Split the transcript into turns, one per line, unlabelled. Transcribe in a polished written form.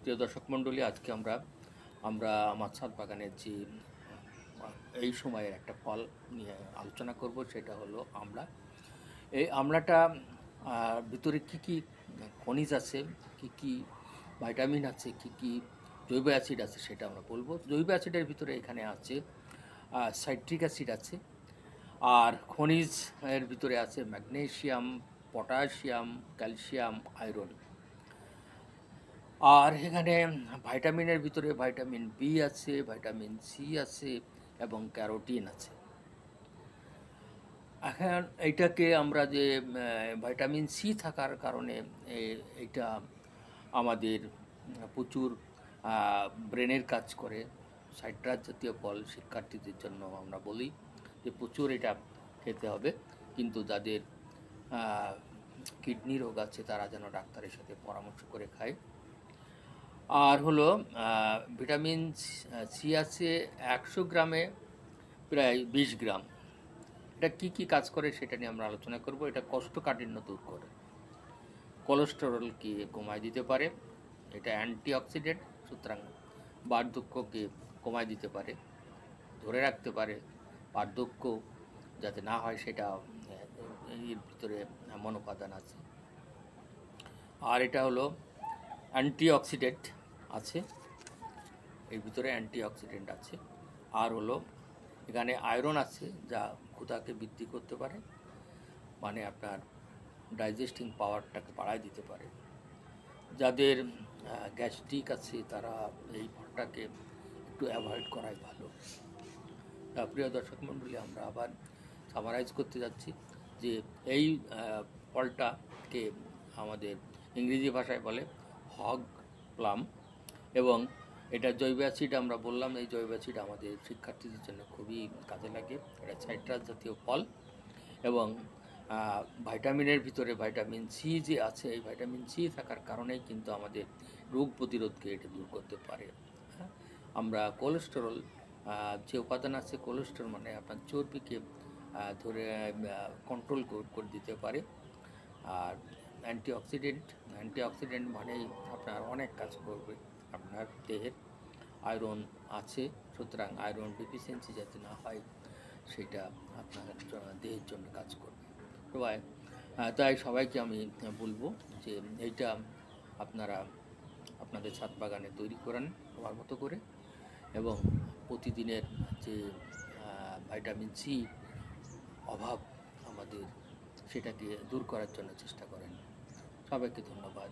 প্রিয় দর্শক মণ্ডলী, আজকে আমরা আমরা আমার ছাদ বাগানের যে এই সময়ের একটা ফল নিয়ে আলোচনা করব, সেটা হলো আমড়া। এই আমড়াটা ভিতরে কি কি খনিজ আছে, কি কি ভাইটামিন আছে, কি কি জৈব অ্যাসিড আছে, সেটা আমরা বলবো। জৈব অ্যাসিডের ভিতরে এখানে আছে সাইট্রিক অ্যাসিড আছে, আর খনিজ এর ভিতরে আছে ম্যাগনেসিয়াম, পটাশিয়াম, ক্যালসিয়াম, আয়রন। আর এখানে ভাইটামিনের ভিতরে ভাইটামিন বি আছে, ভাইটামিন সি আছে এবং ক্যারোটিন আছে। এখন এইটাকে আমরা যে ভাইটামিন সি থাকার কারণে এইটা আমাদের প্রচুর ব্রেনের কাজ করে। সাইট্রাস জাতীয় ফল শিক্ষার্থীদের জন্য আমরা বলি যে প্রচুর এটা খেতে হবে, কিন্তু যাদের কিডনি রোগ আছে তারা যেন ডাক্তারের সাথে পরামর্শ করে খায়। আর হলো ভিটামিন সি আছে 100 গ্রামে প্রায় 20 গ্রাম। এটা কি কি কাজ করে সেটা নিয়ে আমরা আলোচনা করব। এটা কোষ্ঠকাঠিন্য দূর করে, কোলেস্টেরলকে কমায় দিতে পারে, এটা অ্যান্টিঅক্সিডেন্ট, সুতরাং বার্ধক্যকে কমায় দিতে পারে, ধরে রাখতে পারে, বার্ধক্য যাতে না হয় সেটা এর ভিতরে এমন উপাদান আছে। আর এটা হলো অ্যান্টিঅক্সিডেন্ট আছে, এর ভিতরে অ্যান্টিঅক্সিডেন্ট আছে। আর হলো এখানে আয়রন আছে, যা ক্ষুধাকে বৃদ্ধি করতে পারে, মানে আপনার ডাইজেস্টিং পাওয়ারটাকে বাড়ায় দিতে পারে। যাদের গ্যাস্ট্রিক আছে তারা এই ফলটাকে একটু অ্যাভয়েড করাই ভালো। প্রিয় দর্শক মণ্ডলী, আমরা আবার সামারাইজ করতে যাচ্ছি যে এই ফলটাকে আমাদের ইংরেজি ভাষায় বলে হগ প্লাম, এবং এটা জৈব অ্যাসিড আমরা বললাম। এই জৈব অ্যাসিড আমাদের শিক্ষার্থীদের জন্য খুবই কাজে লাগে। এটা সাইট্রাস জাতীয় ফল, এবং ভাইটামিনের ভিতরে ভাইটামিন সি যে আছে, এই ভাইটামিন সি থাকার কারণেই কিন্তু আমাদের রোগ প্রতিরোধকে এটা দূর করতে পারে। আমরা কোলেস্টেরল যে উপাদান আছে, কোলেস্টেরল মানে আপনার চর্বিকে ধরে কন্ট্রোল করে দিতে পারে। আর অ্যান্টিঅক্সিডেন্ট মানেই আপনার অনেক কাজ করবে আপনার দেহের। আয়রন আছে, সুতরাং আয়রন ডিফিসিয়েন্সি যাতে না হয় সেটা আপনার দেহের জন্য কাজ করবে। তাই সবাইকে আমি বলবো যে এইটা আপনারা আপনাদের ছাদ বাগানে তৈরি করেন আমার মতো করে, এবং প্রতিদিনের যে ভাইটামিন সি অভাব আমাদের, সেটাকে দূর করার জন্য চেষ্টা করেন। সবাইকে ধন্যবাদ।